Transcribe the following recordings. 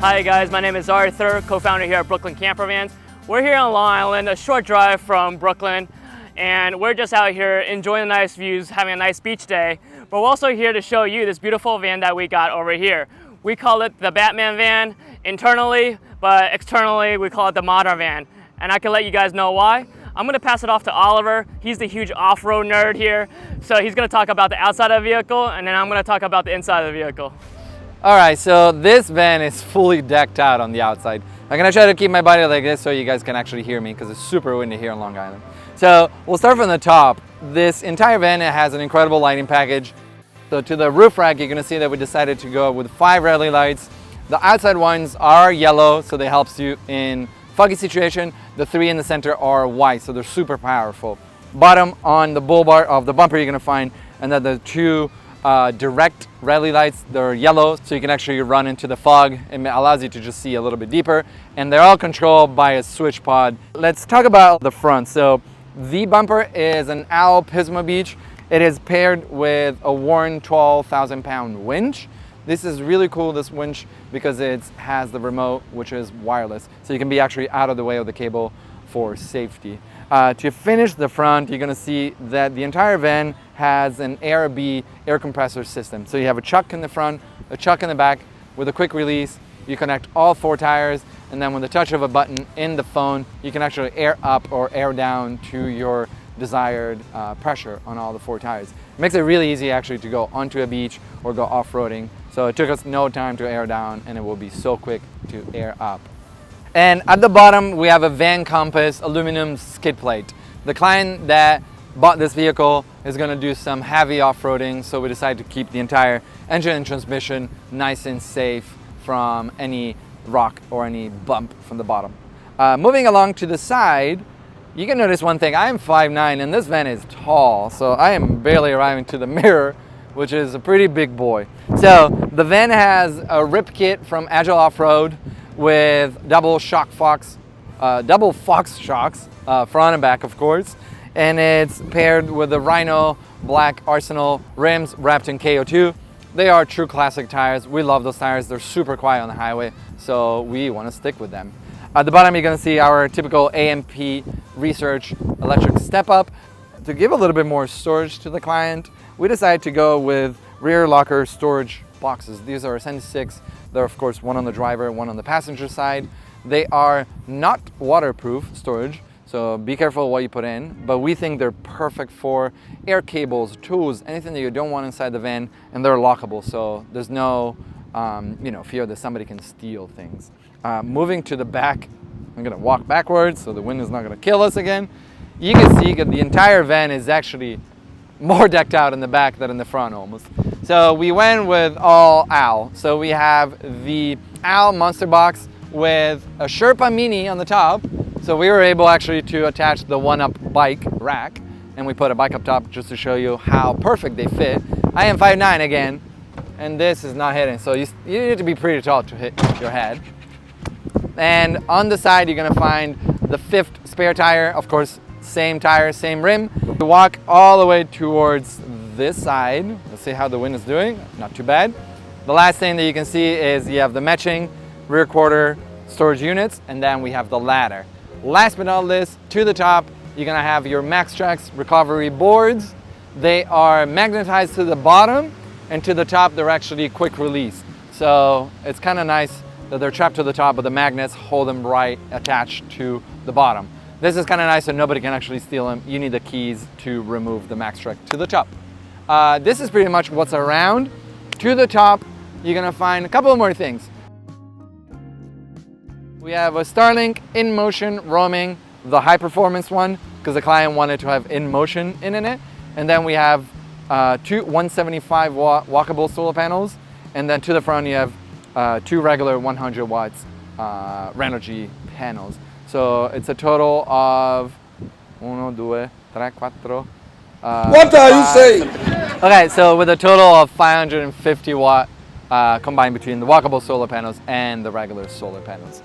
Hi guys, my name is Arthur, co-founder here at Brooklyn Camper Vans. We're here on Long Island, a short drive from Brooklyn, and we're just out here enjoying the nice views, having a nice beach day. But we're also here to show you this beautiful van that we got over here. We call it the Batman van internally, but externally we call it the Modern van. And I can let you guys know why. I'm gonna pass it off to Oliver. He's the huge off-road nerd here. So he's gonna talk about the outside of the vehicle, and then I'm gonna talk about the inside of the vehicle. All right, so this van is fully decked out on the outside. I'm gonna try to keep my body like this so you guys can actually hear me because it's super windy here in Long Island. So we'll start from the top. This entire van has an incredible lighting package. So to the roof rack, you're gonna see that we decided to go with 5 rally lights. The outside ones are yellow, so they helps you in foggy situation. The 3 in the center are white, so they're super powerful. Bottom on the bull bar of the bumper, you're gonna find, and then the 2 direct rally lights, they're yellow, so you can actually run into the fog. It allows you to just see a little bit deeper, and they're all controlled by a switch pod. Let's talk about the front. So the bumper is an Owl Pismo Beach. It is paired with a Warren 12,000-pound winch. This is really cool, this winch, because it has the remote, which is wireless, so you can be actually out of the way of the cable for safety. To finish the front, you're gonna see that the entire van has an ARB air compressor system. So you have a chuck in the front, a chuck in the back. With a quick release, you connect all 4 tires, and then with the touch of a button in the phone, you can actually air up or air down to your desired pressure on all the 4 tires. It makes it really easy actually to go onto a beach or go off-roading. So it took us no time to air down, and it will be so quick to air up. And at the bottom, we have a Van Compass aluminum skid plate. The client that bought this vehicle is gonna do some heavy off-roading, so we decided to keep the entire engine and transmission nice and safe from any rock or any bump from the bottom. Moving along to the side, you can notice one thing. I am 5'9", and this van is tall, so I am barely arriving to the mirror, which is a pretty big boy. So the van has a rip kit from Agile Off-Road with double Fox shocks, front and back of course, and it's paired with the Rhino Black Arsenal rims wrapped in KO2. They are true classic tires. We love those tires. They're super quiet on the highway, so we want to stick with them. At the bottom, you're going to see our typical AMP Research electric step-up. To give a little bit more storage to the client, we decided to go with rear locker storage boxes. These are 76. They're of course one on the driver, one on the passenger side. They are not waterproof storage, so be careful what you put in, but we think they're perfect for air cables, tools, anything that you don't want inside the van, and they're lockable, so there's no fear that somebody can steal things. Moving to the back, I'm gonna walk backwards so the wind is not gonna kill us again. You can see that the entire van is actually more decked out in the back than in the front almost. So we went with all Owl. So we have the Owl Monster Box with a Sherpa Mini on the top. So we were able actually to attach the one-up bike rack, and we put a bike up top just to show you how perfect they fit. I am 5'9" again, and this is not hitting. So you need to be pretty tall to hit your head. And on the side, you're gonna find the 5th spare tire, of course, same tire, same rim. We walk all the way towards this side. Let's see how the wind is doing. Not too bad. The last thing that you can see is you have the matching rear quarter storage units, and then we have the ladder. Last but not least, to the top, you're gonna have your MaxTrax recovery boards. They are magnetized to the bottom, and to the top, they're actually quick release. So it's kind of nice that they're trapped to the top, but the magnets hold them right attached to the bottom. This is kind of nice so nobody can actually steal them. You need the keys to remove the MaxTrax to the top. This is pretty much what's around. To the top, you're gonna find a couple more things. We have a Starlink in-motion roaming, the high performance one, because the client wanted to have in-motion in it. And then we have 2 175 watt walkable solar panels. And then to the front, you have 2 regular 100 watts Renogy panels. So it's a total of 1, 2, 3, 4. What are you saying? Okay, so with a total of 550 watt combined between the walkable solar panels and the regular solar panels.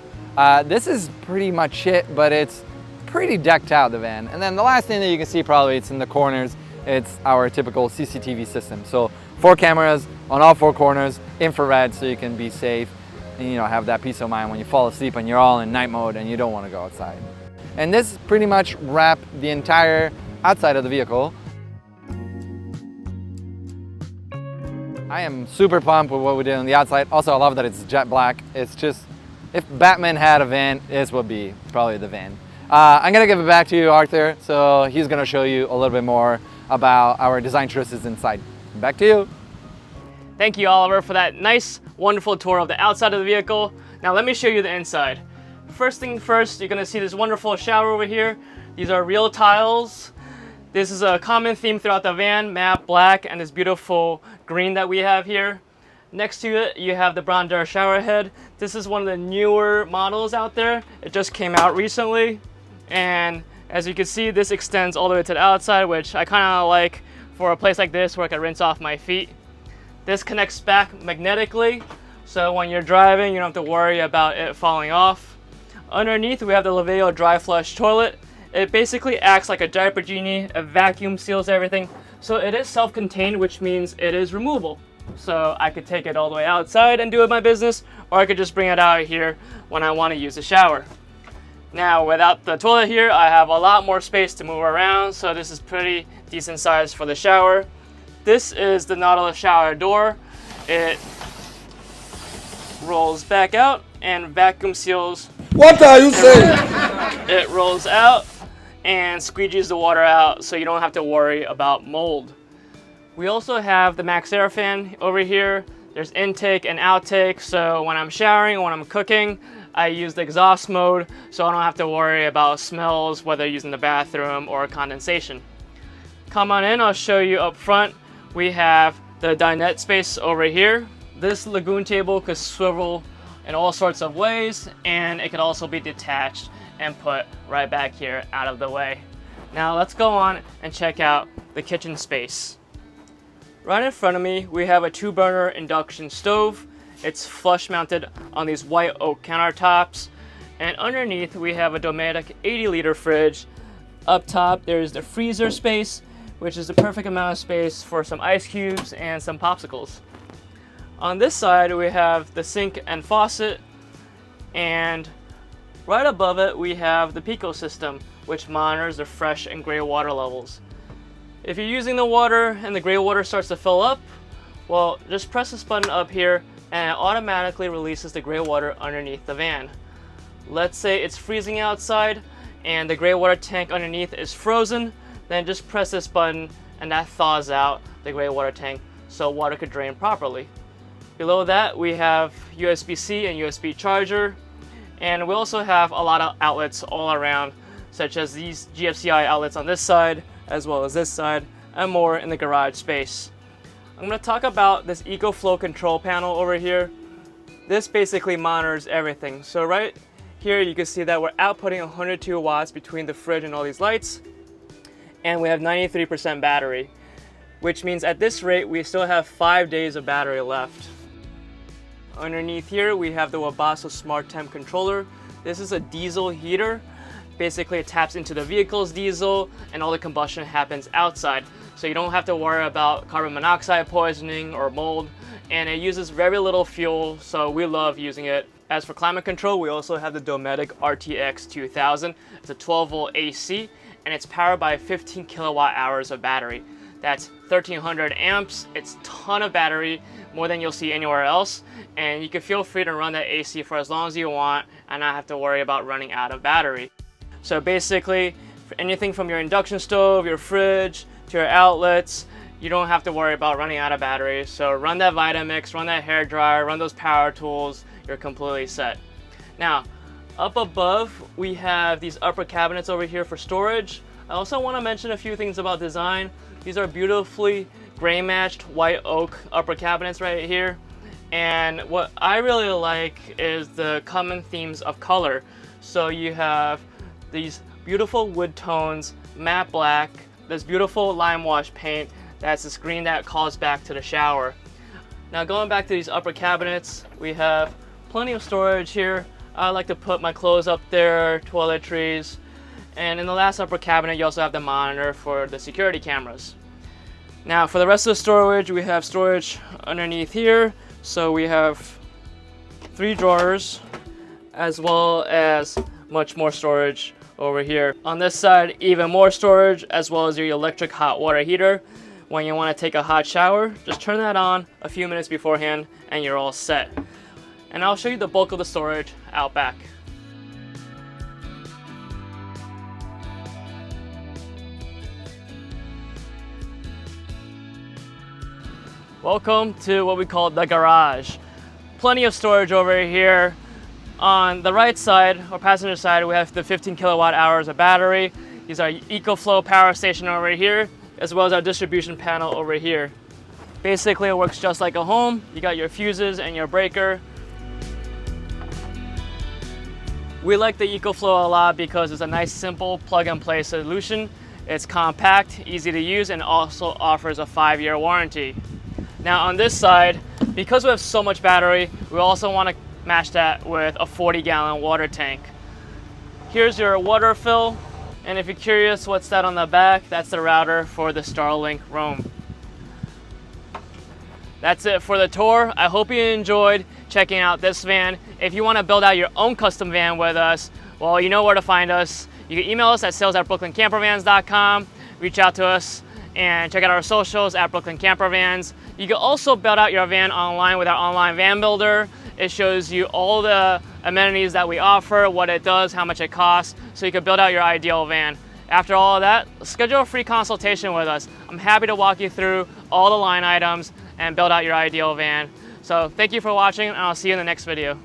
This is pretty much it, but it's pretty decked out, the van. And then the last thing that you can see probably, it's in the corners, it's our typical CCTV system. So 4 cameras on all 4 corners, infrared, so you can be safe have that peace of mind when you fall asleep and you're all in night mode and you don't want to go outside. And this pretty much wrapped the entire outside of the vehicle. I am super pumped with what we did on the outside. Also, I love that it's jet black. It's just, if Batman had a van, this would be probably the van. I'm gonna give it back to you, Arthur, so he's gonna show you a little bit more about our design choices inside. Back to you. Thank you, Oliver, for that nice, wonderful tour of the outside of the vehicle. Now let me show you the inside. First thing first, you're gonna see this wonderful shower over here. These are real tiles. This is a common theme throughout the van, matte black and this beautiful green that we have here. Next to it, you have the Brandeur shower head. This is one of the newer models out there. It just came out recently. And as you can see, this extends all the way to the outside, which I kind of like for a place like this where I can rinse off my feet. This connects back magnetically, so when you're driving, you don't have to worry about it falling off. Underneath, we have the Laveo dry flush toilet. It basically acts like a diaper genie. It vacuum seals everything. So it is self-contained, which means it is removable. So I could take it all the way outside and do my business, or I could just bring it out here when I want to use the shower. Now, without the toilet here, I have a lot more space to move around, so this is pretty decent size for the shower. This is the Nautilus shower door. It rolls back out and vacuum seals. What are you saying? It rolls out and squeegees the water out, so you don't have to worry about mold. We also have the Max Air fan over here. There's intake and outtake, so when I'm showering or when I'm cooking, I use the exhaust mode, so I don't have to worry about smells, whether using the bathroom or condensation. Come on in, I'll show you up front. We have the dinette space over here. This lagoon table could swivel in all sorts of ways, and it could also be detached and put right back here out of the way. Now let's go on and check out the kitchen space. Right in front of me, we have a 2-burner induction stove. It's flush mounted on these white oak countertops. And underneath, we have a Dometic 80-liter fridge. Up top, there's the freezer space, which is the perfect amount of space for some ice cubes and some popsicles. On this side, we have the sink and faucet. And right above it, we have the Pico system, which monitors the fresh and gray water levels. If you're using the water and the gray water starts to fill up, well, just press this button up here and it automatically releases the gray water underneath the van. Let's say it's freezing outside and the gray water tank underneath is frozen, then just press this button and that thaws out the gray water tank so water could drain properly. Below that, we have USB-C and USB charger, and we also have a lot of outlets all around, such as these GFCI outlets on this side, as well as this side, and more in the garage space. I'm going to talk about this EcoFlow control panel over here. This basically monitors everything. So right here you can see that we're outputting 102 watts between the fridge and all these lights, and we have 93% battery, which means at this rate we still have 5 days of battery left. Underneath here we have the Wabasso Smart Temp controller. This is a diesel heater. Basically it taps into the vehicle's diesel and all the combustion happens outside. So you don't have to worry about carbon monoxide poisoning or mold, and it uses very little fuel, so we love using it. As for climate control, we also have the Dometic RTX 2000. It's a 12-volt AC, and it's powered by 15 kilowatt hours of battery. That's 1300 amps. It's a ton of battery, more than you'll see anywhere else, and you can feel free to run that AC for as long as you want and not have to worry about running out of battery. So basically, for anything from your induction stove, your fridge, to your outlets, you don't have to worry about running out of battery. So run that Vitamix, run that hair dryer, run those power tools, you're completely set. Now, up above, we have these upper cabinets over here for storage. I also want to mention a few things about design. These are beautifully gray matched white oak upper cabinets right here. And what I really like is the common themes of color. So you have these beautiful wood tones, matte black, this beautiful lime wash paint, that's this green that calls back to the shower. Now going back to these upper cabinets, we have plenty of storage here. I like to put my clothes up there, toiletries, and in the last upper cabinet you also have the monitor for the security cameras. Now for the rest of the storage, we have storage underneath here. So we have 3 drawers, as well as much more storage over here. On this side, even more storage, as well as your electric hot water heater. When you want to take a hot shower, just turn that on a few minutes beforehand and you're all set. And I'll show you the bulk of the storage out back. Welcome to what we call the garage. Plenty of storage over here. On the right side, or passenger side, we have the 15 kilowatt hours of battery. These are EcoFlow power station over here, as well as our distribution panel over here. Basically, it works just like a home. You got your fuses and your breaker. We like the EcoFlow a lot because it's a nice, simple plug-and-play solution. It's compact, easy to use, and also offers a 5-year warranty. Now on this side, because we have so much battery, we also want to match that with a 40-gallon water tank. Here's your water fill, and if you're curious what's that on the back, that's the router for the Starlink Roam. That's it for the tour. I hope you enjoyed checking out this van. If you want to build out your own custom van with us, well, you know where to find us. You can email us at sales@brooklyncampervans.com, reach out to us, and check out our socials at Brooklyn Campervans. You can also build out your van online with our online van builder. It shows you all the amenities that we offer, what it does, how much it costs, so you can build out your ideal van. After all of that, schedule a free consultation with us. I'm happy to walk you through all the line items and build out your ideal van. So thank you for watching, and I'll see you in the next video.